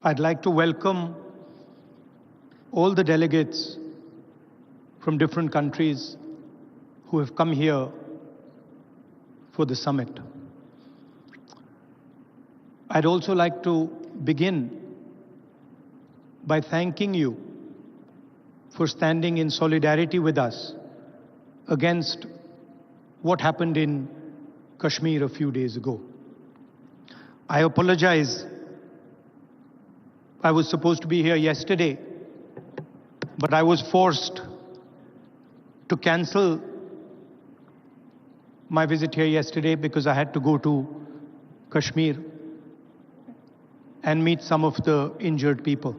I'd like to welcome all the delegates from different countries who have come here for the summit. I'd also like to begin by thanking you for standing in solidarity with us against what happened in Kashmir a few days ago. I apologize. I was supposed to be here yesterday, but I was forced to cancel my visit here yesterday because I had to go to Kashmir and meet some of the injured people.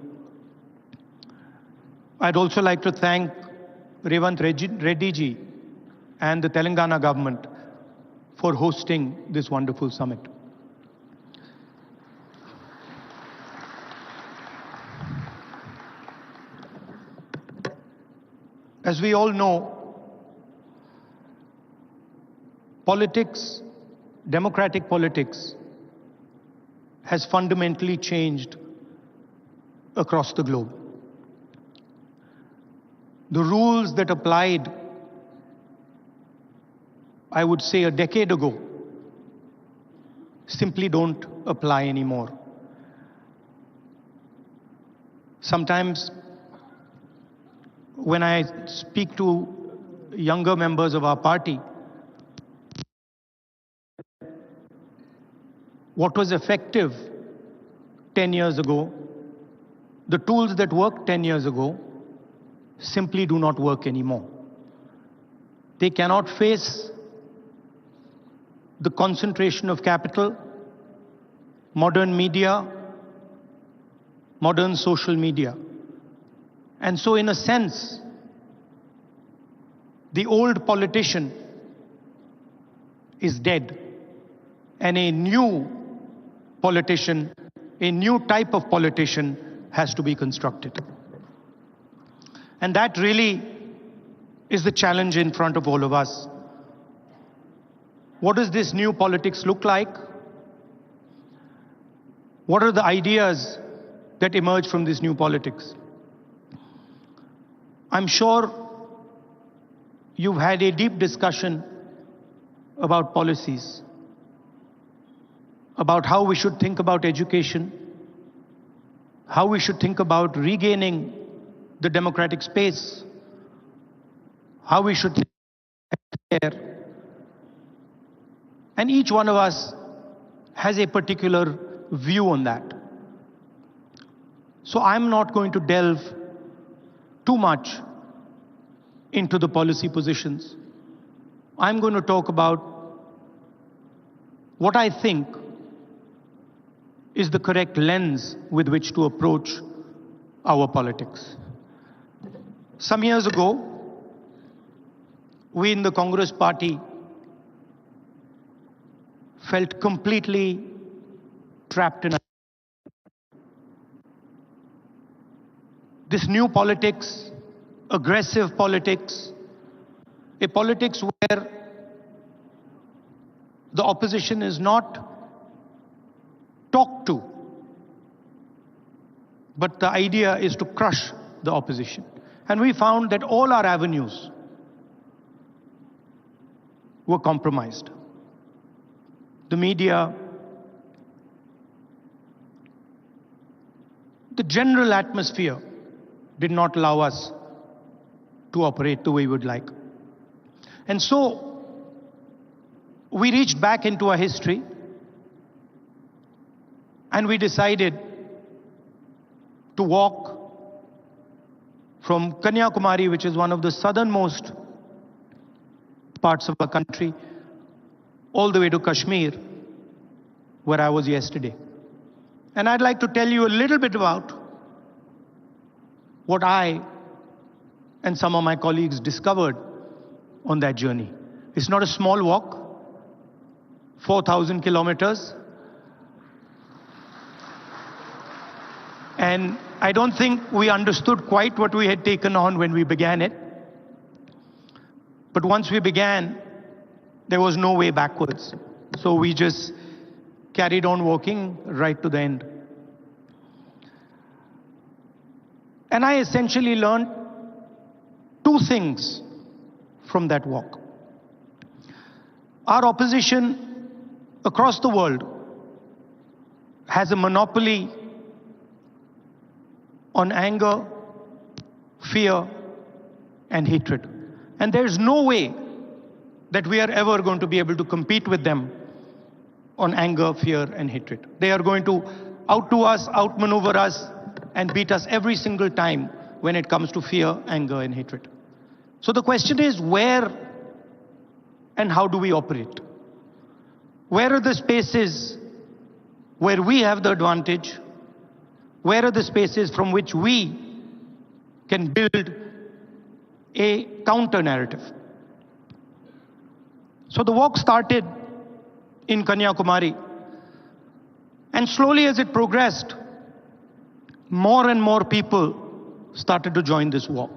I'd also like to thank Revanth Reddy ji and the Telangana government for hosting this wonderful summit. As we all know, politics, democratic politics, has fundamentally changed across the globe. The rules that applied, I would say, a decade ago, simply don't apply anymore. Sometimes when I speak to younger members of our party, what was effective 10 years ago, the tools that worked 10 years ago, simply do not work anymore. They cannot face the concentration of capital, modern media, modern social media. And so, in a sense, the old politician is dead, and a new politician, a new type of politician has to be constructed. And that really is the challenge in front of all of us. What does this new politics look like? What are the ideas that emerge from this new politics? I'm sure you've had a deep discussion about policies, about how we should think about education, how we should think about regaining the democratic space, how we should think about care. And each one of us has a particular view on that. So I'm not going to delve too much into the policy positions. I'm going to talk about what I think is the correct lens with which to approach our politics. Some years ago, we in the Congress party felt completely trapped in this new politics, aggressive politics, a politics where the opposition is not talked to, but the idea is to crush the opposition. And we found that all our avenues were compromised. The media, the general atmosphere did not allow us to operate the way we would like. And so we reached back into our history and we decided to walk from Kanyakumari, which is one of the southernmost parts of our country, all the way to Kashmir, where I was yesterday. And I'd like to tell you a little bit about what I and some of my colleagues discovered on that journey. It's not a small walk, 4,000 kilometers. And I don't think we understood quite what we had taken on when we began it. But once we began, there was no way backwards. So we just carried on walking right to the end. And I essentially learned two things from that walk. Our opposition across the world has a monopoly on anger, fear, and hatred. And there's no way that we are ever going to be able to compete with them on anger, fear, and hatred. They are going to outdo us, outmaneuver us, and beat us every single time when it comes to fear, anger, and hatred. So the question is, where and how do we operate? Where are the spaces where we have the advantage? Where are the spaces from which we can build a counter narrative? So the walk started in Kanyakumari, and slowly as it progressed, more and more people started to join this walk.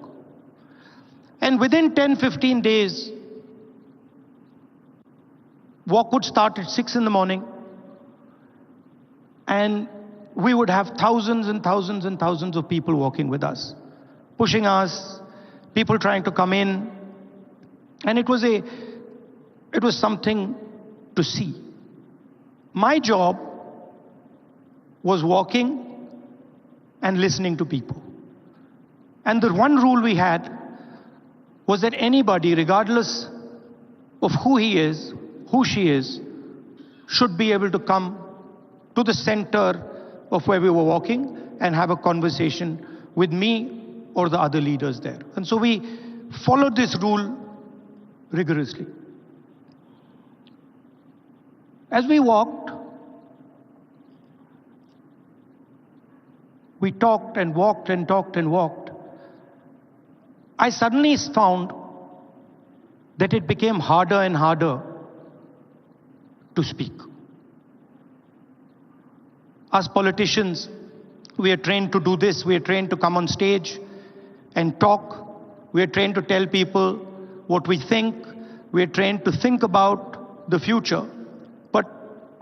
And within 10-15 days, walk would start at 6 in the morning, and we would have thousands and thousands and thousands of people walking with us, pushing us, people trying to come in. And it was something to see. My job was walking and listening to people. And the one rule we had was that anybody, regardless of who he is, who she is, should be able to come to the center of where we were walking and have a conversation with me or the other leaders there. And so we followed this rule rigorously. As we walked, we talked and walked and talked and walked. I suddenly found that it became harder and harder to speak. As politicians, we are trained to do this. We are trained to come on stage and talk. We are trained to tell people what we think. We are trained to think about the future. But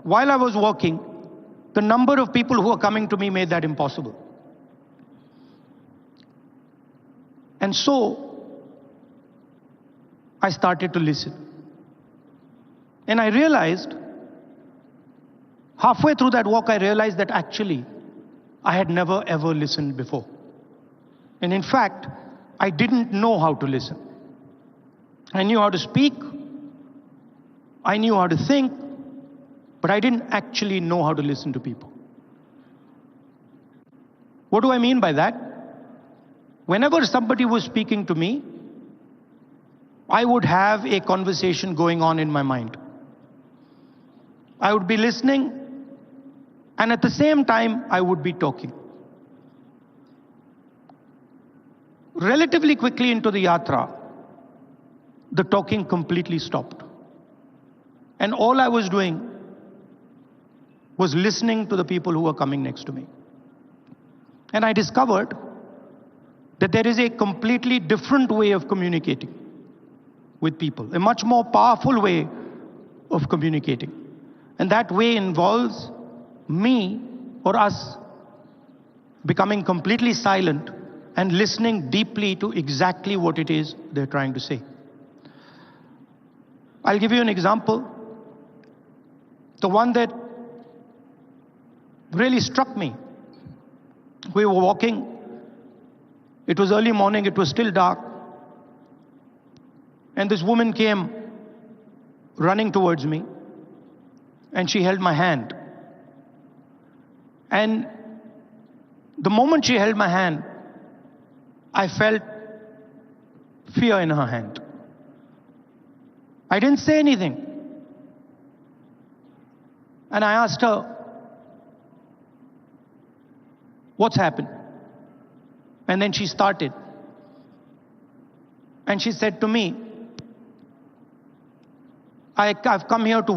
while I was walking, the number of people who were coming to me made that impossible. And so I started to listen. And I realized, halfway through that walk, I realized that actually I had never ever listened before. And in fact, I didn't know how to listen. I knew how to speak, I knew how to think, but I didn't actually know how to listen to people. What do I mean by that? Whenever somebody was speaking to me, I would have a conversation going on in my mind. I would be listening, and at the same time, I would be talking. Relatively quickly into the yatra, the talking completely stopped. And all I was doing was listening to the people who were coming next to me. And I discovered that there is a completely different way of communicating with people, a much more powerful way of communicating. And that way involves me or us becoming completely silent and listening deeply to exactly what it is they're trying to say. I'll give you an example. The one that really struck me. We were walking. It was early morning, it was still dark. And this woman came running towards me, and she held my hand. And the moment she held my hand, I felt fear in her hand. I didn't say anything. And I asked her, "What's happened?" And then she started. And she said to me, I've come here to